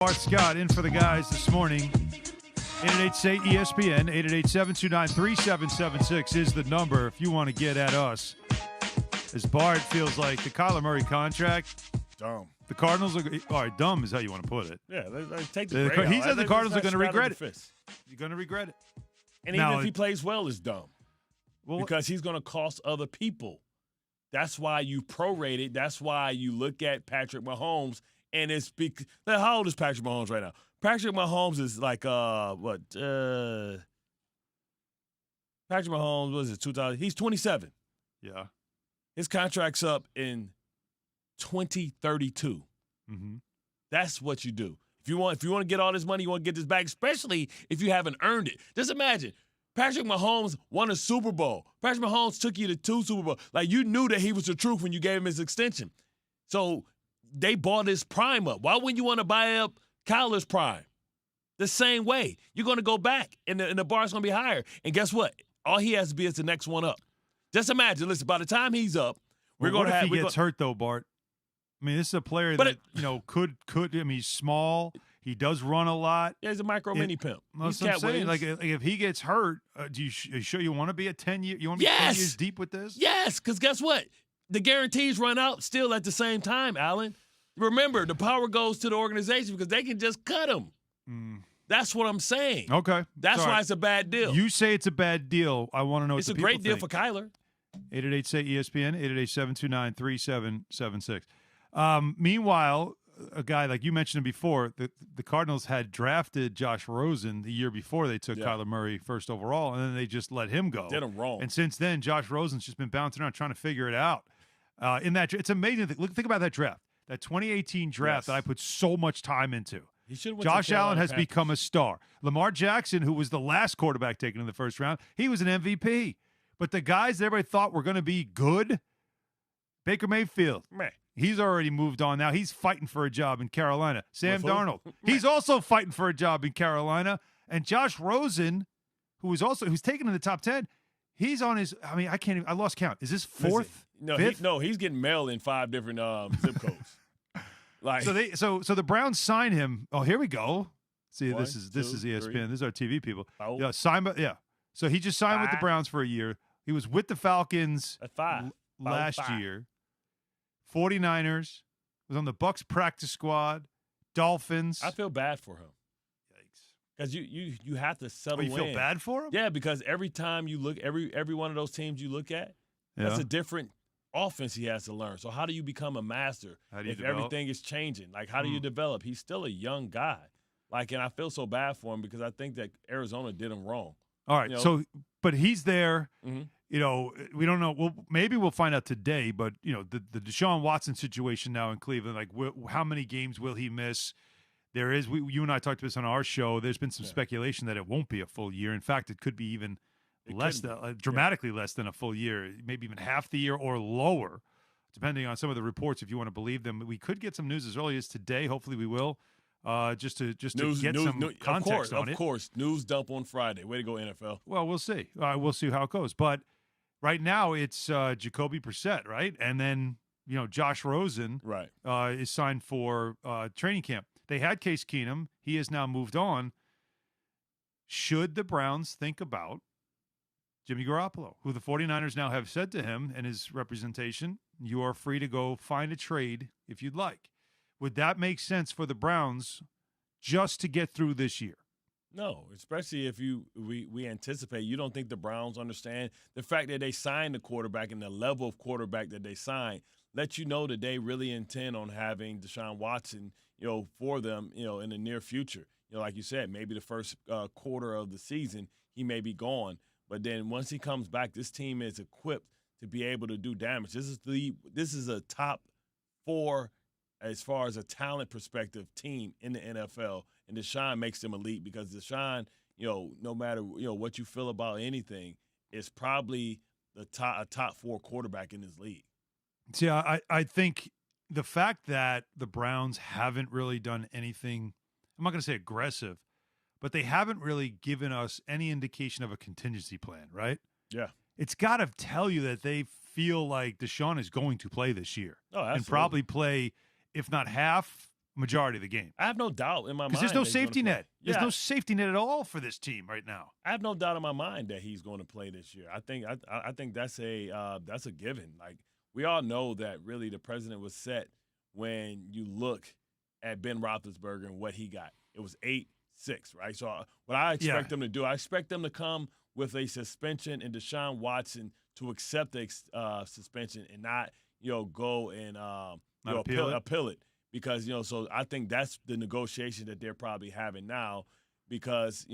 Bart Scott in for the guys this morning. 888-SAY-ESPN, 888-729-3776 is the number if you want to get at us. As Bart feels like the Kyler Murray contract. Dumb. The Cardinals are all right. Dumb is how you want to put it. Yeah, they take the He said the Cardinals are going to regret it. Fist. You're going to regret it. And now, even if he plays well, it's dumb. Well, because he's going to cost other people. That's why you prorate it. That's why you look at Patrick Mahomes, and it's how old is Patrick Mahomes right now? Patrick Mahomes is like Patrick Mahomes was it 2000? He's 27. Yeah. His contract's up in 2032. Mm-hmm. That's what you do. If you want to get all this money, you want to get this back, especially if you haven't earned it. Just imagine, Patrick Mahomes won a Super Bowl. Patrick Mahomes took you to 2 Super Bowls. Like, you knew that he was the truth when you gave him his extension. So they bought his prime up. Why wouldn't you want to buy up Kyler's prime? The same way. You're going to go back, and the bar's going to be higher. And guess what? All he has to be is the next one up. Just imagine, listen, by the time he's up, we're going to have – if he gets hurt, though, Bart? I mean, this is a player that, could – I mean, he's small. He does run a lot. Yeah, he's a mini pimp. That's what I'm saying. Like, if he gets hurt, are you sure you want to be a 10-year? You want to be 10 years deep with this? Yes, because guess what? The guarantees run out still at the same time, Alan. Remember, the power goes to the organization because they can just cut him. That's what I'm saying. Okay. That's why it's a bad deal. You say it's a bad deal. I want to know what the people think. It's a great deal for Kyler. 888-SAY-ESPN, 888-729-3776. Meanwhile, a guy like you mentioned before, the Cardinals had drafted Josh Rosen the year before they took Kyler Murray first overall, and then they just let him go. Did him wrong. And since then, Josh Rosen's just been bouncing around trying to figure it out. It's amazing. Think about that draft, that 2018 draft that I put so much time into. Josh Allen has become a star. Lamar Jackson, who was the last quarterback taken in the first round, he was an MVP. But the guys that everybody thought were going to be good, Baker Mayfield, he's already moved on now. He's fighting for a job in Carolina. Sam Darnold, he's also fighting for a job in Carolina. And Josh Rosen, who's taken in the top 10, he's on his. I mean, I lost count. Is this fourth? Fifth? He's getting mail in 5 different zip codes. Like, so the Browns sign him. Oh, here we go. See, this is ESPN. 3. This is our TV people. Oh. Yeah, So he just signed with the Browns for a year. He was with the Falcons last year. 49ers, was on the Bucs practice squad. Dolphins. I feel bad for him. Yikes. Because you have to settle in. You feel bad for him? Yeah, because every time you look, every one of those teams you look at, that's a different offense he has to learn. So how do you become a master if everything is changing? Like, how do you develop? He's still a young guy. Like, and I feel so bad for him because I think that Arizona did him wrong. All right, but he's there. Mm-hmm. We don't know. Well, maybe we'll find out today. But the Deshaun Watson situation now in Cleveland. Like, how many games will he miss? There is. You and I talked about this on our show. There's been some speculation that it won't be a full year. In fact, it could be even dramatically less than a full year. Maybe even half the year or lower, depending on some of the reports. If you want to believe them, we could get some news as early as today. Hopefully, we will. Just to get some context on it. Of course, news dump on Friday. Way to go, NFL. Well, we'll see. We'll see how it goes. But right now, it's Jacoby Brissett, right? And then, Josh Rosen is signed for training camp. They had Case Keenum. He has now moved on. Should the Browns think about Jimmy Garoppolo, who the 49ers now have said to him and his representation, you are free to go find a trade if you'd like. Would that make sense for the Browns just to get through this year? No, especially if we anticipate. You don't think the Browns understand the fact that they signed the quarterback and the level of quarterback that they signed let you know that they really intend on having Deshaun Watson, for them, in the near future. Like you said, maybe the first quarter of the season he may be gone, but then once he comes back, this team is equipped to be able to do damage. This is a top 4. As far as a talent perspective team in the NFL, and Deshaun makes them elite because Deshaun, no matter what you feel about anything, is probably a top 4 quarterback in this league. See, I think the fact that the Browns haven't really done anything, I'm not going to say aggressive, but they haven't really given us any indication of a contingency plan, right? Yeah. It's got to tell you that they feel like Deshaun is going to play this year. Oh, absolutely. And probably play – if not half, majority of the game. I have no doubt in my mind. Because there's no safety net. Yeah. There's no safety net at all for this team right now. I have no doubt in my mind that he's going to play this year. I think that's a given. Like, we all know that really the president was set when you look at Ben Roethlisberger and what he got. It was 8-6, right? So what I expect them to do, I expect them to come with a suspension and Deshaun Watson to accept the suspension and not, go and appeal it. Because, so I think that's the negotiation that they're probably having now because,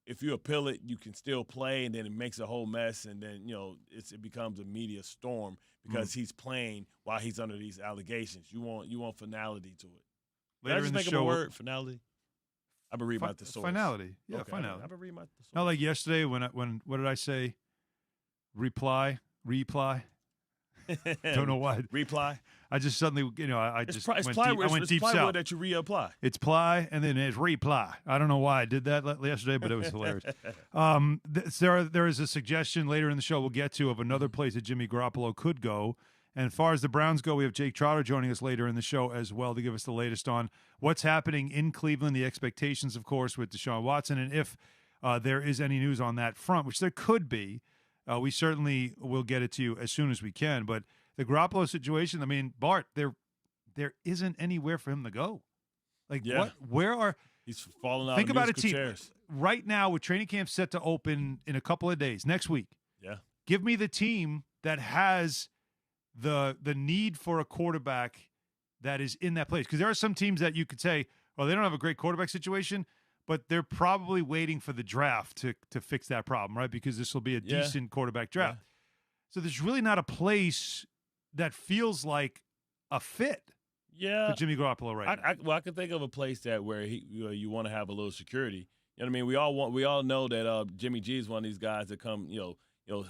if you appeal it, you can still play, and then it makes a whole mess, and then, it becomes a media storm because he's playing while he's under these allegations. You want finality to it. Later Did I just in the make show, up a word, finality? I've been reading about the source. Finality. Yeah, okay, finality. I've been reading about the source. Not like yesterday when what did I say? Reply. Don't know why. Reply. I just suddenly, I went deep plywood south. that you reapply. It's ply, and then it's reply. I don't know why I did that yesterday, but it was hilarious. There is a suggestion later in the show we'll get to of another place that Jimmy Garoppolo could go. And as far as the Browns go, we have Jake Trotter joining us later in the show as well to give us the latest on what's happening in Cleveland, the expectations, of course, with Deshaun Watson, and if there is any news on that front, which there could be. We certainly will get it to you as soon as we can. But the Garoppolo situation, I mean, Bart, there isn't anywhere for him to go. Like, where are – he's falling out think of about a musical team chairs. right now with training camp set to open in a couple of days, next week. Yeah. Give me the team that has the need for a quarterback that is in that place. Because there are some teams that you could say, well, they don't have a great quarterback situation, but they're probably waiting for the draft to fix that problem, right? Because this will be a decent quarterback draft. Yeah. So there's really not a place that feels like a fit for Jimmy Garoppolo right now. I can think of a place where you want to have a little security. You know what I mean? We all know that Jimmy G is one of these guys that come,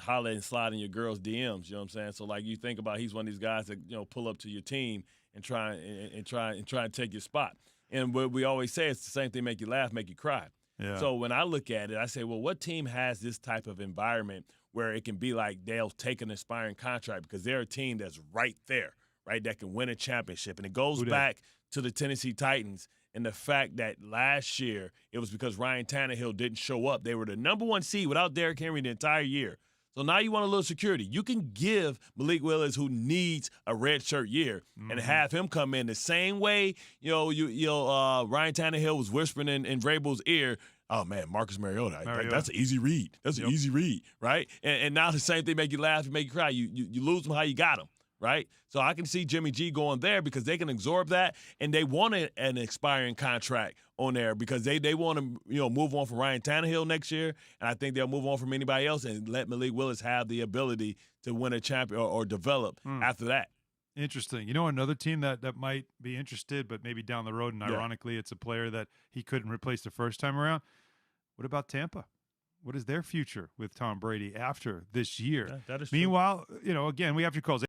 holler and slide in your girls' DMs. You know what I'm saying? So like you think about, he's one of these guys that pull up to your team and try and take your spot. And what we always say, it's the same thing: make you laugh, make you cry. Yeah. So when I look at it, I say, well, what team has this type of environment where it can be like they'll take an aspiring contract because they're a team that's right there, right, that can win a championship? And it goes back to the Tennessee Titans and the fact that last year it was because Ryan Tannehill didn't show up. They were the number 1 seed without Derrick Henry the entire year. So now you want a little security. You can give Malik Willis, who needs a redshirt year, and have him come in the same way. Ryan Tannehill was whispering in Vrabel's ear, "Oh man, Marcus Mariota. That's an easy read. That's an easy read, right?" And now the same thing make you laugh, make you cry. You lose him how you got him, right? So I can see Jimmy G going there because they can absorb that, and they want an expiring contract on there because they want to move on from Ryan Tannehill next year, and I think they'll move on from anybody else and let Malik Willis have the ability to win a champion or develop after that. Interesting. Another team that might be interested, but maybe down the road, and ironically, it's a player that he couldn't replace the first time around. What about Tampa? What is their future with Tom Brady after this year? Yeah, that is Meanwhile, again, we have your calls.